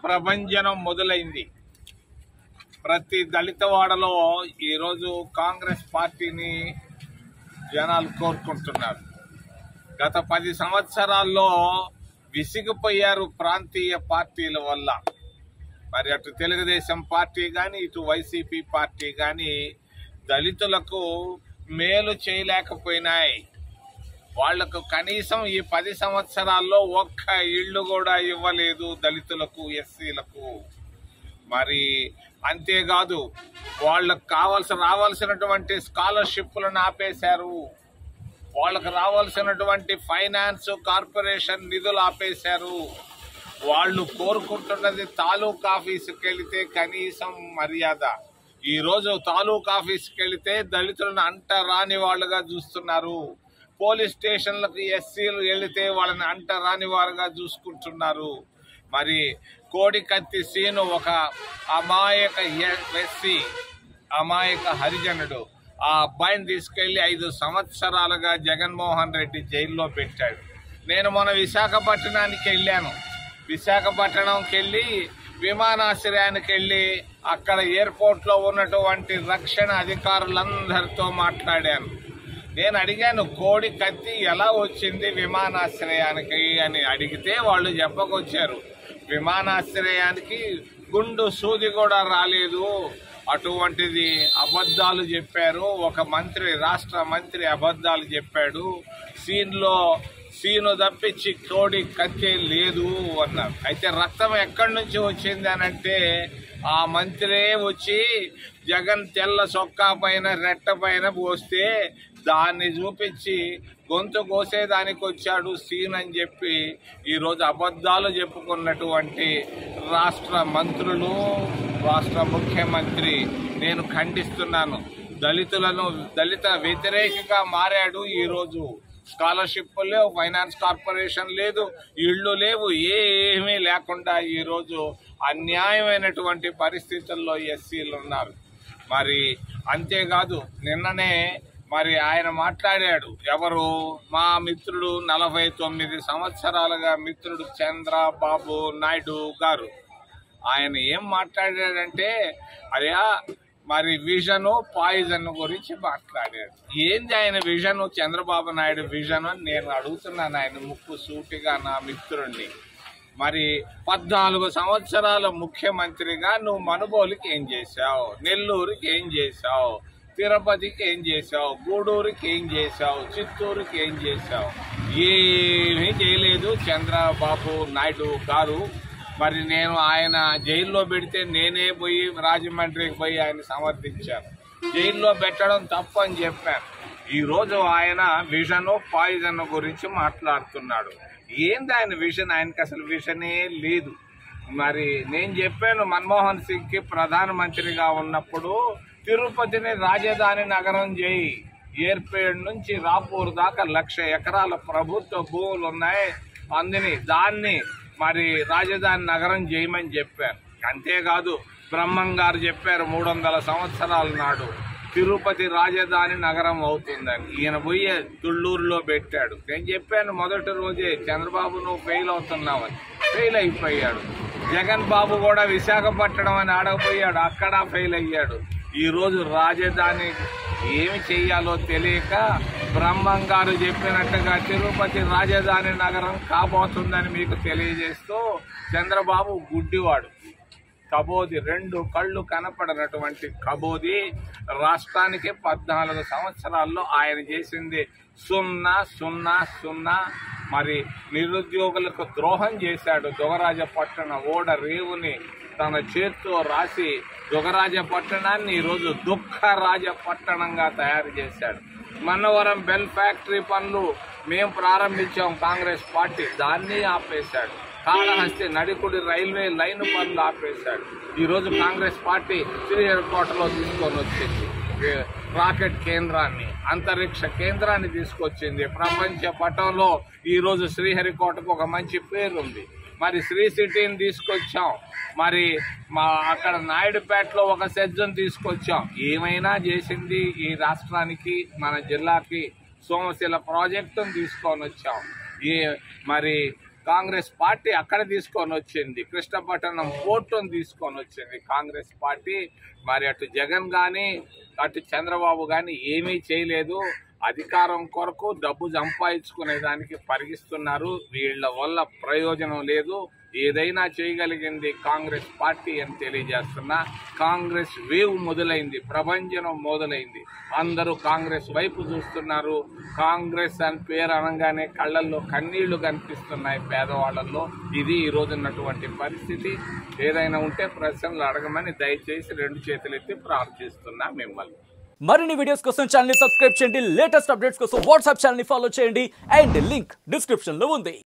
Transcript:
ప్రభంజనం మొదలైంది. ప్రతి దళిత వాడలో ఈరోజు కాంగ్రెస్ పార్టీని జనాలు కోరుకుంటున్నారు. గత 10 సంవత్సరాల్లో విసిగిపోయారు ప్రాంతీయ పార్టీల వల్ల. మరి అటు తెలుగుదేశం పార్టీ కానీ ఇటు వైసీపీ పార్టీ కానీ దళితులకు మేలు చేయలేకపోయినాయి. వాళ్లకు కనీసం ఈ 10 సంవత్సరాల్లో ఒక్క ఇళ్లు కూడా ఇవ్వలేదు దళితులకు, ఎస్సీలకు. మరి అంతేకాదు, వాళ్ళకు రావాల్సినటువంటి స్కాలర్షిప్లను ఆపేశారు. వాళ్ళకు రావాల్సినటువంటి ఫైనాన్స్ కార్పొరేషన్ నిధులు ఆపేశారు. వాళ్ళు కోరుకుంటున్నది తాలూకా ఆఫీసుకి వెళితే కనీసం మర్యాద. ఈరోజు తాలూకా ఆఫీసుకి వెళితే దళితులను అంటరాని వాళ్ళుగా చూస్తున్నారు. పోలీస్ స్టేషన్లకు ఎస్సీలు వెళితే వాళ్ళని అంటరాని వారుగా చూసుకుంటున్నారు. మరి కోడికత్తి సీను ఒక అమాయక ఎస్సీ, అమాయక హరిజనుడు. ఆ అబ్బాయిని తీసుకెళ్లి 5 సంవత్సరాలుగా జగన్మోహన్ రెడ్డి జైల్లో పెట్టాడు. నేను మొన్న విశాఖపట్నానికి వెళ్ళాను. విశాఖపట్నంకి వెళ్ళి విమానాశ్రయానికి వెళ్ళి అక్కడ ఎయిర్పోర్ట్లో ఉన్నటువంటి రక్షణ అధికారులందరితో మాట్లాడాను. నేను అడిగాను, కోడి కత్తి ఎలా వచ్చింది విమానాశ్రయానికి అని అడిగితే వాళ్ళు చెప్పకొచ్చారు, విమానాశ్రయానికి గుండు సూది కూడా రాలేదు. అటువంటిది అబద్ధాలు చెప్పారు. ఒక మంత్రి, రాష్ట్ర మంత్రి అబద్ధాలు చెప్పాడు. సీను తప్పించి కోడి కత్తి లేదు అన్నారు. అయితే రక్తం ఎక్కడి నుంచి వచ్చింది అనంటే ఆ మంత్రే వచ్చి జగన్ తెల్ల చొక్కా పైన రెట్ట పైన పోస్తే దాన్ని చూపించి గొంతు కోసేదానికి వచ్చాడు సీన్ అని చెప్పి ఈరోజు అబద్ధాలు చెప్పుకున్నటువంటి రాష్ట్ర మంత్రులు, రాష్ట్ర ముఖ్యమంత్రి నేను ఖండిస్తున్నాను. దళిత వ్యతిరేకగా మారాడు. ఈరోజు స్కాలర్షిప్ లేవు, ఫైనాన్స్ కార్పొరేషన్ లేదు, ఇళ్ళు లేవు, ఏమీ లేకుండా ఈరోజు అన్యాయమైనటువంటి పరిస్థితుల్లో ఎస్సీలు ఉన్నారు. మరి అంతేకాదు, నిన్ననే మరి ఆయన మాట్లాడాడు. ఎవరు? మా మిత్రుడు 49 సంవత్సరాలుగా మిత్రుడు చంద్రబాబు నాయుడు గారు. ఆయన ఏం మాట్లాడాడంటే, అయ్యా మరి విజను పాయిజన్ గురించి మాట్లాడాడు. ఏంది ఆయన విజను, చంద్రబాబు నాయుడు విజన్ అని నేను అడుగుతున్నాను ఆయన ముక్కు సూటిగా, నా మిత్రుడిని. మరి 14 సంవత్సరాల ముఖ్యమంత్రిగా నువ్వు మనుబోలుకి ఏం చేశావు, నెల్లూరుకి ఏం చేశావు, తిరుపతికి ఏం చేశావు, గూడూరుకి ఏం చేశావు, చిత్తూరుకి ఏం చేశావు? ఏమీ చేయలేదు చంద్రబాబు నాయుడు గారు. మరి నేను ఆయన జైల్లో పెడితే నేనే పోయి రాజమండ్రికి పోయి ఆయన సమర్థించాను. జైల్లో పెట్టడం తప్పు అని చెప్పాను. ఈరోజు ఆయన విజన్ పాయిజన్ గురించి మాట్లాడుతున్నాడు. ఏంది ఆయన విజన్? ఆయనకి అసలు విజనే లేదు. మరి నేను చెప్పాను, మన్మోహన్ సింగ్కి ప్రధానమంత్రిగా ఉన్నప్పుడు తిరుపతిని రాజధాని నగరం చేయి, ఏర్పేడు నుంచి రాపూర్ దాకా 1,00,000 ఎకరాల ప్రభుత్వ భూములు ఉన్నాయి, దాన్ని మరి రాజధాని నగరం చేయమని చెప్పారు. అంతేకాదు, బ్రహ్మం గారు చెప్పారు 300 సంవత్సరాల నాడు తిరుపతి రాజధాని నగరం అవుతుందని. ఈయన పోయి తుళ్ళూరులో పెట్టాడు. నేను చెప్పాను మొదటి రోజే, చంద్రబాబు నువ్వు ఫెయిల్ అవుతున్నావని. ఫెయిల్ అయిపోయాడు. జగన్ బాబు కూడా విశాఖపట్నం అని ఆడకపోయాడు, అక్కడ ఫెయిల్ అయ్యాడు. ఈరోజు రాజధాని ఏమి చెయ్యాలో తెలియక బ్రహ్మం గారు చెప్పినట్టుగా తిరుపతి రాజధాని నగరం కాబోతుందని మీకు తెలియజేస్తూ, చంద్రబాబు గుడ్డివాడు, కబోది, 2 కళ్ళు కనపడనటువంటి కబోది. రాష్ట్రానికి 14 సంవత్సరాల్లో ఆయన చేసింది 000. మరి నిరుద్యోగులకు ద్రోహం చేశాడు. దుగరాజపట్టణ ఓడ రేవుని తన చేత్తో రాసి దుగరాజపట్టణాన్ని ఈరోజు దుఃఖరాజపట్టణంగా తయారు చేశాడు. మన్నవరం బెల్ ఫ్యాక్టరీ పనులు మేము ప్రారంభించాం కాంగ్రెస్ పార్టీ, దాన్ని ఆపేశాడు. కాళహస్తి నడికుడి రైల్వే లైన్ పనులు ఆపేశాడు. ఈరోజు కాంగ్రెస్ పార్టీ శ్రీహరికోటలో తీసుకొని వచ్చింది రాకెట్ కేంద్రాన్ని, అంతరిక్ష కేంద్రాన్ని తీసుకొచ్చింది. ప్రపంచ పటంలో ఈరోజు శ్రీహరికోటకు ఒక మంచి పేరుంది. మరి శ్రీ సిటీని తీసుకొచ్చాం. మరి అక్కడ నాయుడుపేటలో ఒక సెజ్జను తీసుకొచ్చాం. ఏమైనా చేసింది ఈ రాష్ట్రానికి, మన జిల్లాకి సోమశిల ప్రాజెక్టును తీసుకొని వచ్చాం. మరి కాంగ్రెస్ పార్టీ అక్కడ తీసుకొని వచ్చింది, కృష్ణపట్నం పోర్టును తీసుకొని వచ్చింది కాంగ్రెస్ పార్టీ. మరి అటు జగన్ కానీ అటు చంద్రబాబు కానీ ఏమీ చేయలేదు. అధికారం కొరకు డబ్బు సంపాదించుకునే దానికి పరిగిస్తున్నారు. వీళ్ళ వల్ల ప్రయోజనం లేదు. ఏదైనా చేయగలిగింది కాంగ్రెస్ పార్టీ అని తెలియజేస్తున్నా. కాంగ్రెస్ వేవ్ మొదలైంది, ప్రపంచం మొదలైంది. అందరూ కాంగ్రెస్ వైపు చూస్తున్నారు. కాంగ్రెస్ అని పేరు అనగానే కళ్ళల్లో కన్నీళ్లు కనిపిస్తున్నాయి పేదవాళ్ళల్లో. ఇది ఈరోజు ఉన్నటువంటి పరిస్థితి. ఏదైనా ఉంటే ప్రశ్నలు అడగమని దయచేసి 2 చేతులు ఎత్తి ప్రార్థిస్తున్నా మిమ్మల్ని. మరిన్ని వీడియోస్ కోసం ఛానల్ ని సబ్స్క్రైబ్ చేయండి. లేటెస్ట్ అప్డేట్స్ కోసం వాట్సాప్ ఛానల్ ని ఫాలో చేయండి. అండ్ లింక్ డిస్క్రిప్షన్ లో ఉంది.